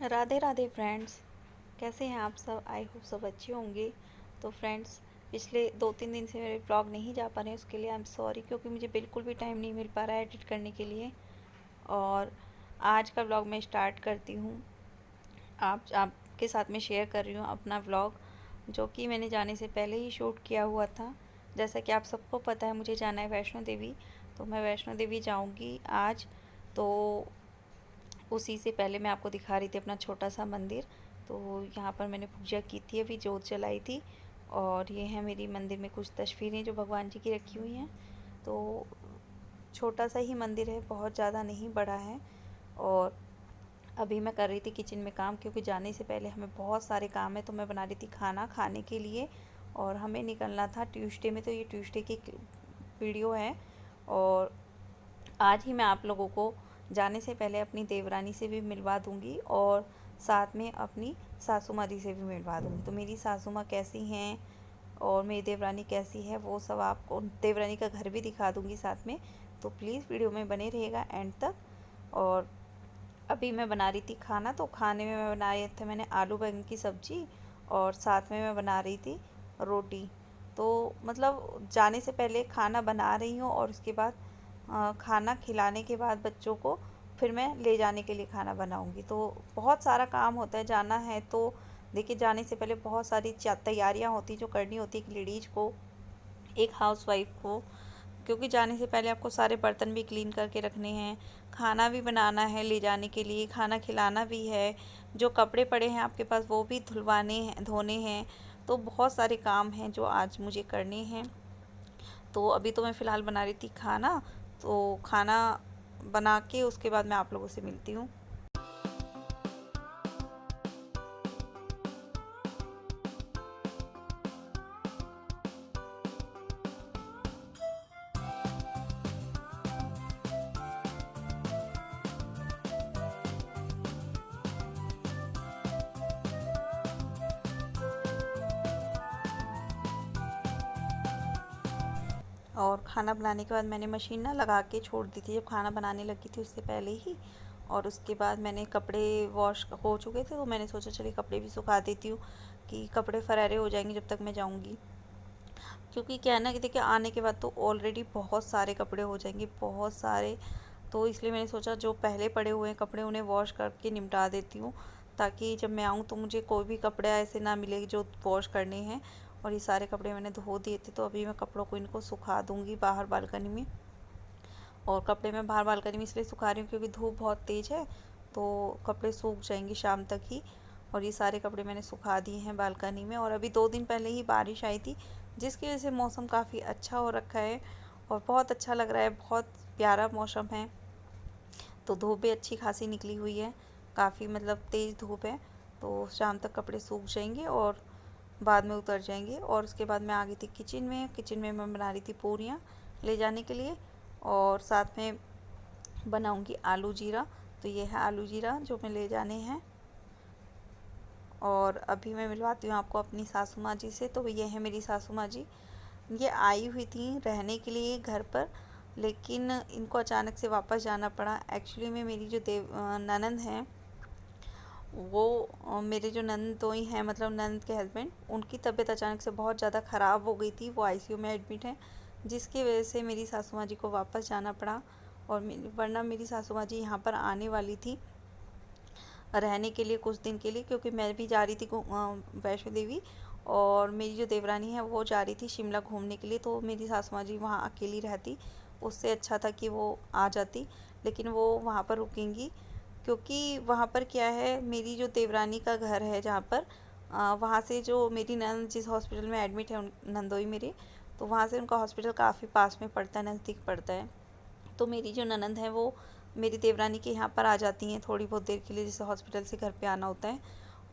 Radhe Radhe friends. कैसे हैं आप सब? आई होप सब अच्छे होंगे। तो फ्रेंड्स, पिछले 2-3 दिन से मेरे ब्लॉग नहीं जा पा रहे हैं, उसके लिए आई एम सॉरी, क्योंकि मुझे बिल्कुल भी टाइम नहीं मिल पा रहा है एडिट करने के लिए। और आज का ब्लॉग मैं स्टार्ट करती हूँ। आपके साथ में शेयर कर रही हूँ अपना ब्लॉग, जो कि मैंने जाने से पहले ही शूट किया हुआ था। जैसा कि आप सबको पता है, मुझे जाना है वैष्णो देवी। तो मैं वैष्णो देवी जाऊँगी आज। तो उसी से पहले मैं आपको दिखा रही थी अपना छोटा सा मंदिर। तो यहाँ पर मैंने पूजा की थी, अभी जोत जलाई थी। और ये है मेरी मंदिर में कुछ तस्वीरें जो भगवान जी की रखी हुई हैं। तो छोटा सा ही मंदिर है, बहुत ज़्यादा नहीं बड़ा है। और अभी मैं कर रही थी किचन में काम, क्योंकि जाने से पहले हमें बहुत सारे काम है। तो मैं बना रही थी खाना खाने के लिए, और हमें निकलना था ट्यूसडे में। तो ये ट्यूसडे की वीडियो है। और आज ही मैं आप लोगों को जाने से पहले अपनी देवरानी से भी मिलवा दूंगी, और साथ में अपनी सासू माँ जी से भी मिलवा दूंगी। तो मेरी सासू माँ कैसी हैं और मेरी देवरानी कैसी है, वो सब आपको, देवरानी का घर भी दिखा दूंगी साथ में। तो प्लीज़ वीडियो में बने रहिएगा एंड तक। और अभी मैं बना रही थी खाना। तो खाने में मैं बना रहे थे, मैंने आलू बैंगन की सब्ज़ी, और साथ में मैं बना रही थी रोटी। तो मतलब जाने से पहले खाना बना रही हूँ, और उसके बाद खाना खिलाने के बाद बच्चों को फिर मैं ले जाने के लिए खाना बनाऊंगी। तो बहुत सारा काम होता है, जाना है तो देखिए, जाने से पहले बहुत सारी तैयारियां होती जो करनी होती है एक लेडीज को, एक हाउसवाइफ को। क्योंकि जाने से पहले आपको सारे बर्तन भी क्लीन करके रखने हैं, खाना भी बनाना है ले जाने के लिए, खाना खिलाना भी है, जो कपड़े पड़े हैं आपके पास वो भी धुलवाने हैं, धोने हैं। तो बहुत सारे काम हैं जो आज मुझे करने हैं। तो अभी तो मैं फ़िलहाल बना रही थी खाना। तो खाना बना के उसके बाद मैं आप लोगों से मिलती हूँ। और खाना बनाने के बाद मैंने मशीन ना लगा के छोड़ दी थी, जब खाना बनाने लगी थी उससे पहले ही। और उसके बाद मैंने कपड़े वॉश हो चुके थे, तो मैंने सोचा चलिए कपड़े भी सुखा देती हूँ, कि कपड़े फरारे हो जाएंगे जब तक मैं जाऊँगी। क्योंकि क्या है ना कि देखिए, आने के बाद तो ऑलरेडी बहुत सारे कपड़े हो जाएंगे, बहुत सारे। तो इसलिए मैंने सोचा जो पहले पड़े हुए हैं कपड़े उन्हें वॉश करके निपटा देती हूँ, ताकि जब मैं आऊँ तो मुझे कोई भी कपड़े ऐसे ना मिले जो वॉश करने हैं। और ये सारे कपड़े मैंने धो दिए थे, तो अभी मैं कपड़ों को इनको सुखा दूँगी बाहर बालकनी में। और कपड़े मैं बाहर बालकनी में इसलिए सुखा रही हूँ क्योंकि धूप बहुत तेज़ है, तो कपड़े सूख जाएंगे शाम तक ही। और ये सारे कपड़े मैंने सुखा दिए हैं बालकनी में। और अभी 2 दिन पहले ही बारिश आई थी, जिसकी वजह से मौसम काफ़ी अच्छा हो रखा है, और बहुत अच्छा लग रहा है, बहुत प्यारा मौसम है। तो धूप भी अच्छी खासी निकली हुई है, काफ़ी मतलब तेज़ धूप है। तो शाम तक कपड़े सूख जाएंगे और बाद में उतर जाएंगे। और उसके बाद मैं आ गई थी किचन में मैं बना रही थी पूरियाँ ले जाने के लिए, और साथ में बनाऊंगी आलू जीरा। तो ये है आलू जीरा जो मैं ले जाने हैं। और अभी मैं मिलवाती हूँ आपको अपनी सासू माँ जी से। तो ये है मेरी सासू माँ जी, ये आई हुई थी रहने के लिए घर पर, लेकिन इनको अचानक से वापस जाना पड़ा। एक्चुअली में मेरी जो ननंद हैं, वो मेरे जो ननदोई हैं, मतलब ननद के हस्बैंड, उनकी तबीयत अचानक से बहुत ज़्यादा ख़राब हो गई थी, वो आईसीयू में एडमिट हैं, जिसकी वजह से मेरी सासू माँ जी को वापस जाना पड़ा। और वरना मेरी सासू माँ जी यहाँ पर आने वाली थी रहने के लिए कुछ दिन के लिए, क्योंकि मैं भी जा रही थी वैष्णो देवी, और मेरी जो देवरानी है वो जा रही थी शिमला घूमने के लिए। तो मेरी सासू माँ जी वहाँ अकेली रहती, उससे अच्छा था कि वो आ जाती। लेकिन वो वहाँ पर रुकेंगी, क्योंकि वहाँ पर क्या है, मेरी जो देवरानी का घर है जहाँ पर, वहाँ से जो मेरी ननद जिस हॉस्पिटल में एडमिट है, नंदोई मेरी, तो वहाँ से उनका हॉस्पिटल काफ़ी पास में पड़ता है, नज़दीक पड़ता है। तो मेरी जो ननंद है वो मेरी देवरानी के यहाँ पर आ जाती हैं थोड़ी बहुत देर के लिए, जैसे हॉस्पिटल से घर पे आना होता है,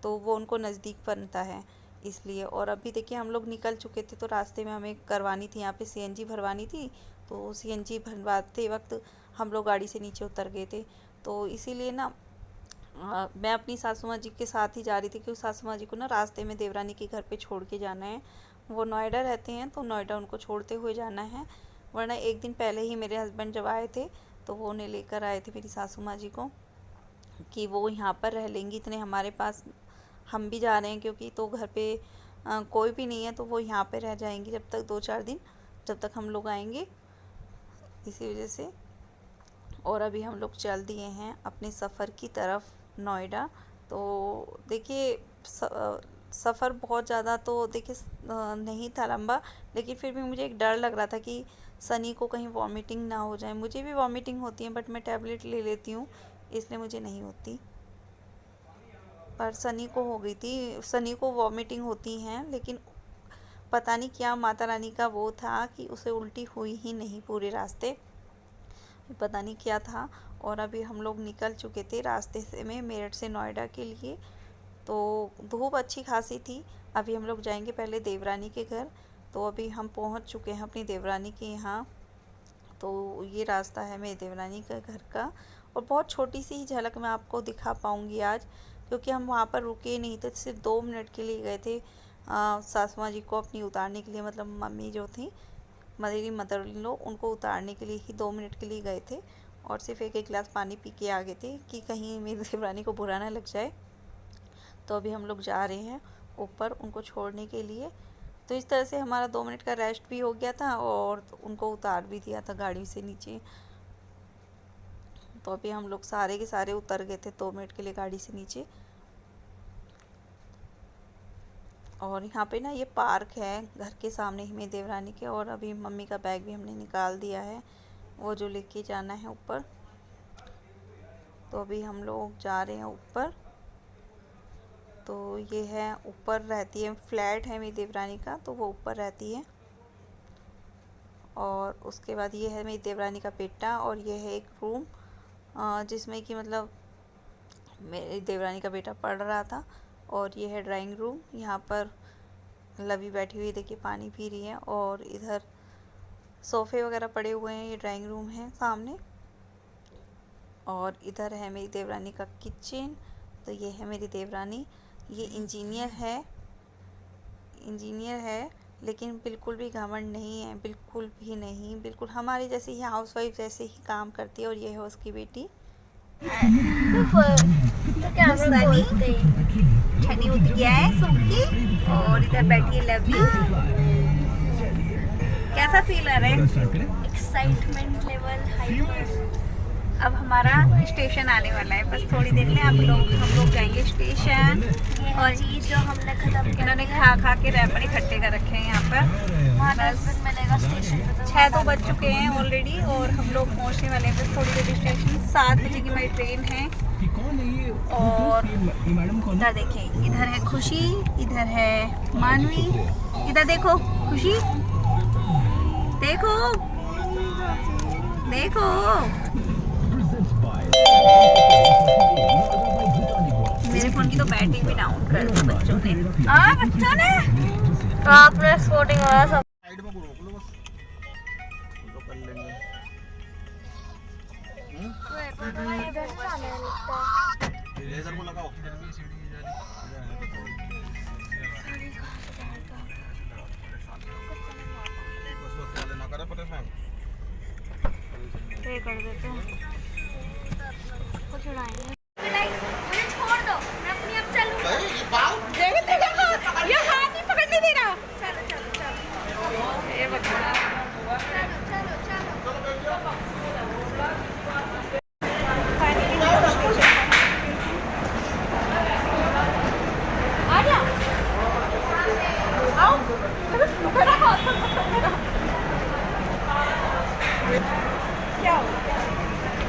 तो वो उनको नज़दीक पड़ता है इसलिए। और अभी देखिए, हम लोग निकल चुके थे, तो रास्ते में हमें करवानी थी, यहाँ पे सीएनजी भरवानी थी। तो सीएनजी भरवाते वक्त हम लोग गाड़ी से नीचे उतर गए थे। तो इसीलिए ना मैं अपनी सासू माँ जी के साथ ही जा रही थी, क्योंकि सासू माँ जी को ना रास्ते में देवरानी के घर पे छोड़ के जाना है। वो नोएडा रहते हैं, तो नोएडा उनको छोड़ते हुए जाना है। वरना एक दिन पहले ही मेरे हस्बैंड जब आए थे, तो वो उन्हें लेकर आए थे, मेरी सासू माँ जी को। कि वो यहाँ पर रह लेंगी इतने हमारे पास, हम भी जा रहे हैं क्योंकि, तो घर पे कोई भी नहीं है, तो वो यहाँ पे रह जाएंगी जब तक 2-4 दिन, जब तक हम लोग आएंगे, इसी वजह से। और अभी हम लोग चल दिए हैं अपने सफ़र की तरफ, नोएडा। तो देखिए सफ़र बहुत ज़्यादा तो देखिए नहीं था लंबा, लेकिन फिर भी मुझे एक डर लग रहा था कि सनी को कहीं वॉमिटिंग ना हो जाए। मुझे भी वॉमिटिंग होती है बट मैं टैबलेट ले लेती हूँ, इसलिए मुझे नहीं होती, पर सनी को हो गई थी। सनी को वॉमिटिंग होती हैं, लेकिन पता नहीं क्या माता रानी का वो था कि उसे उल्टी हुई ही नहीं पूरे रास्ते, पता नहीं क्या था। और अभी हम लोग निकल चुके थे रास्ते से में मेरठ से नोएडा के लिए। तो धूप अच्छी खासी थी। अभी हम लोग जाएंगे पहले देवरानी के घर। तो अभी हम पहुंच चुके हैं अपनी देवरानी के यहाँ। तो ये रास्ता है मेरी देवरानी के घर का, और बहुत छोटी सी ही झलक मैं आपको दिखा पाऊँगी आज, क्योंकि हम वहाँ पर रुके नहीं थे, सिर्फ 2 मिनट के लिए गए थे सासू माँ जी को अपनी उतारने के लिए, मतलब मम्मी जो थी मेरी मदर इन लॉ, उनको उतारने के लिए ही 2 मिनट के लिए गए थे, और सिर्फ एक गिलास पानी पी के आ गए थे कि कहीं मेरी देवरानी को बुरा ना लग जाए। तो अभी हम लोग जा रहे हैं ऊपर उनको छोड़ने के लिए। तो इस तरह से हमारा 2 मिनट का रेस्ट भी हो गया था और उनको उतार भी दिया था गाड़ी से नीचे। तो अभी हम लोग सारे के सारे उतर गए थे 2 मिनट के लिए गाड़ी से नीचे। और यहाँ पे ना ये पार्क है घर के सामने ही मेरी देवरानी के, और अभी मम्मी का बैग भी हमने निकाल दिया है, वो जो लेके जाना है ऊपर। तो अभी हम लोग जा रहे हैं ऊपर। तो ये है ऊपर रहती है, फ्लैट है मेरी देवरानी का, तो वो ऊपर रहती है। और उसके बाद ये है मेरी देवरानी का बेटा, और ये है एक रूम जिसमें कि मतलब मेरी देवरानी का बेटा पढ़ रहा था। और ये है ड्राइंग रूम, यहाँ पर लवी बैठी हुई देखिए पानी पी रही है, और इधर सोफ़े वगैरह पड़े हुए हैं, ये ड्राइंग रूम है सामने। और इधर है मेरी देवरानी का किचन। तो ये है मेरी देवरानी, ये इंजीनियर है, लेकिन बिल्कुल भी घमंड नहीं है, बिल्कुल भी नहीं, बिल्कुल हमारी जैसे ही हाउसवाइफ जैसे ही काम करती है। और ये है उसकी बेटी ठंडी होती गया है सूखी, और इधर बैठी है लवली। कैसा फील आ रहा है? Excitement level hyper. अब हमारा स्टेशन आने वाला है, बस थोड़ी देर में हम लोग जाएंगे स्टेशन। और चीज जो हमने खत्म कर इन्होंने खा के रैपर इकट्ठे कर रखे हैं यहाँ पर। वहाँ 10 मिनट मिलेगा स्टेशन पे, तो 6 तो बज चुके हैं ऑलरेडी, और हम लोग पहुँचने वाले हैं बस थोड़ी देर स्टेशन। 7 बजे की हमारी ट्रेन है। और इधर देखें, इधर है खुशी, इधर है मानवी, इधर देखो खुशी, देखो देखो। मेरे फोन की तो बैटरी भी डाउन कर दी बच्चों ने। बच्चों ने तो आपने स्पोर्टिंग वाला सब साइड में रोक लो, बस उनको कर लेंगे। इधर से आने लगता है। लेजर को लगाओ, इधर भी सीढ़ी जा बस बस वाले ना करे परेशान। पे कर देते हैं, कुछ उड़ाएंगे। मुझे छोड़ दो, मैं अपनी आप चलूंगा। ये हाथ ही पकड़ नहीं दे रहा। चलो चलो चलो ये बच्चा चलो चलो चलो। क्या हो?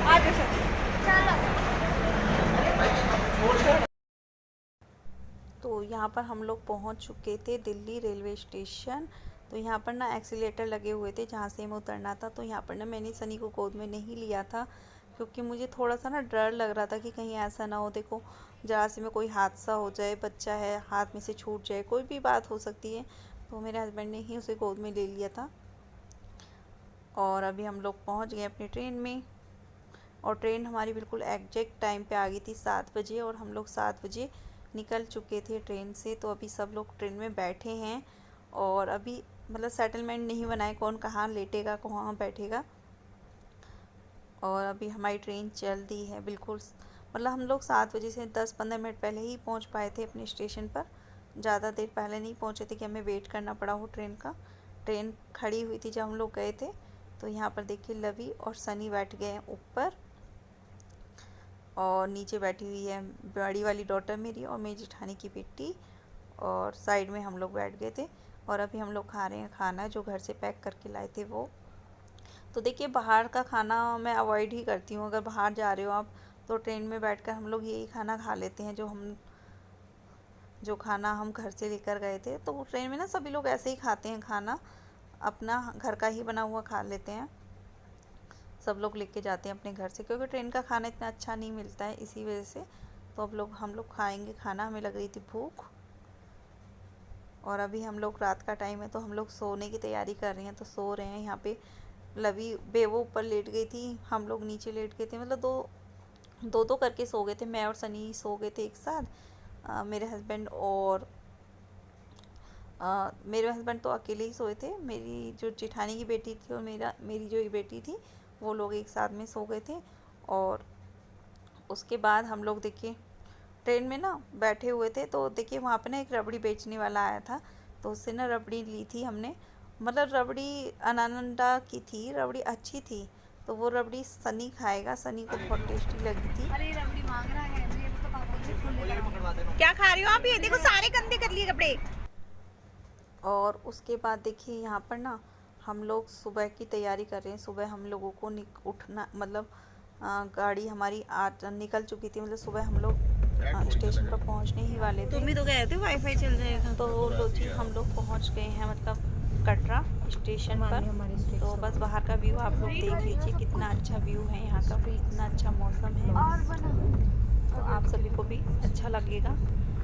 आ जाओ। तो यहाँ पर हम लोग पहुँच चुके थे दिल्ली रेलवे स्टेशन। तो यहाँ पर ना एक्सीलेटर लगे हुए थे जहाँ से हमें उतरना था। तो यहाँ पर ना मैंने सनी को गोद में नहीं लिया था, क्योंकि मुझे थोड़ा सा ना डर लग रहा था कि कहीं ऐसा ना हो, देखो जरा से में कोई हादसा हो जाए, बच्चा है हाथ में से छूट जाए, कोई भी बात हो सकती है। तो मेरे हस्बैंड ने ही उसे गोद में ले लिया था। और अभी हम लोग पहुँच गए अपनी ट्रेन में, और ट्रेन हमारी बिल्कुल एग्जैक्ट टाइम पे आ गई थी 7 बजे, और हम लोग 7 बजे निकल चुके थे ट्रेन से। तो अभी सब लोग ट्रेन में बैठे हैं, और अभी मतलब सेटलमेंट नहीं बनाए कौन कहाँ लेटेगा कहाँ बैठेगा। और अभी हमारी ट्रेन चल दी है बिल्कुल मतलब हम लोग 7 बजे से 10-15 मिनट पहले ही पहुंच पाए थे अपने स्टेशन पर। ज़्यादा देर पहले नहीं पहुंचे थे कि हमें वेट करना पड़ा हो ट्रेन का। ट्रेन खड़ी हुई थी जब हम लोग गए थे। तो यहाँ पर देखिए लवी और सनी बैठ गए हैं ऊपर, और नीचे बैठी हुई है बड़ी वाली डॉटर मेरी और मेरी जेठानी की बेटी, और साइड में हम लोग बैठ गए थे। और अभी हम लोग खा रहे हैं खाना जो घर से पैक करके लाए थे वो। तो देखिए बाहर का खाना मैं अवॉइड ही करती हूँ। अगर बाहर जा रहे हो आप तो ट्रेन में बैठकर हम लोग यही खाना खा लेते हैं जो खाना हम घर से लेकर गए थे। तो ट्रेन में ना सभी लोग ऐसे ही खाते हैं खाना, अपना घर का ही बना हुआ खा लेते हैं। सब लोग लेके जाते हैं अपने घर से, क्योंकि ट्रेन का खाना इतना अच्छा नहीं मिलता है, इसी वजह से। तो अब हम लोग खाएंगे खाना, हमें लग रही थी भूख। और अभी हम लोग रात का टाइम है तो हम लोग सोने की तैयारी कर रहे हैं, तो सो रहे हैं। यहाँ पे लवी बेवो ऊपर लेट गई थी, हम लोग नीचे लेट गए थे। मतलब दो करके सो गए थे। मैं और सनी सो गए थे एक साथ। मेरे हस्बैंड तो अकेले ही सोए थे। मेरी जो जेठानी की बेटी थी और मेरी जो बेटी थी वो लोग एक साथ में सो गए थे। और उसके बाद हम लोग देखिए ट्रेन में ना बैठे हुए थे, तो देखिए वहाँ पे ना एक रबड़ी बेचने वाला आया था, तो उससे ना रबड़ी ली थी हमने। मतलब रबड़ी अनानंडा की थी, रबड़ी अच्छी थी। तो वो रबड़ी सनी खाएगा, सनी को बहुत टेस्टी लगी थी। अरे रबड़ी मांग रहा है, मेरे को तो पापा से फुल लेकर क्या खा रही हो आप? ये देखो सारे गंदे कर लिए कपड़े। और उसके बाद देखिए यहाँ पर ना हम लोग सुबह की तैयारी कर रहे हैं। सुबह हम लोगों को उठना, मतलब गाड़ी हमारी निकल चुकी थी। मतलब सुबह हम लोग स्टेशन पर पहुँचने ही वाले थे। तुम भी तो गए थे, वाईफाई चल जाएगा। तो लो जी हम लोग पहुँच गए हैं, मतलब कटरा स्टेशन पर। तो बस बाहर का व्यू आप लोग देख लीजिए, कितना अच्छा व्यू है यहाँ का, इतना अच्छा मौसम है। और बना तो आप सभी को भी अच्छा लगेगा।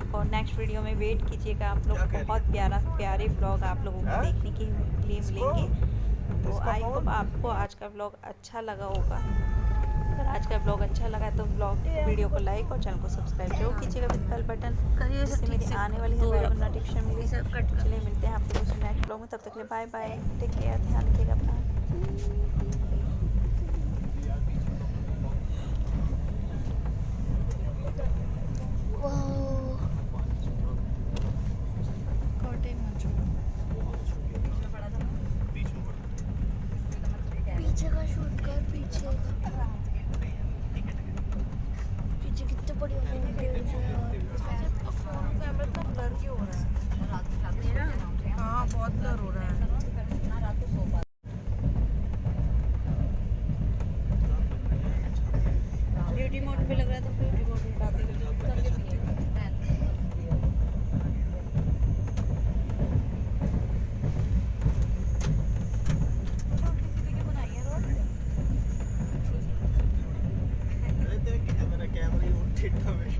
और नेक्स्ट वीडियो में वेट कीजिएगा आप लोग। बहुत प्यारे व्लॉग आप लोगों को देखने के लिए मिलेंगे। तो आई होप आपको आज का व्लॉग अच्छा लगा होगा। अगर आज का व्लॉग अच्छा लगा तो वीडियो को लाइक और चैनल को सब्सक्राइब जरूर कीजिएगा विद बेल बटन, जिससे मेरी आने वाली हर नोटिफिकेशन मिले। चलिए मिलते हैं आपको नेक्स्ट व्लॉग में, तब तक के लिए बाय बाय, टेक केयर, ध्यान रखिएगा अपना। पीछे का शूट कर, पीछे कितने बड़ी फोन कैमरा तो ब्लर क्यों हो रहा है? हाँ बहुत ब्लर हो रहा है। ब्यूटी मोड पे लग रहा है तो ब्यूटी मोड पे बातें कैमरा ही वो ठेठा में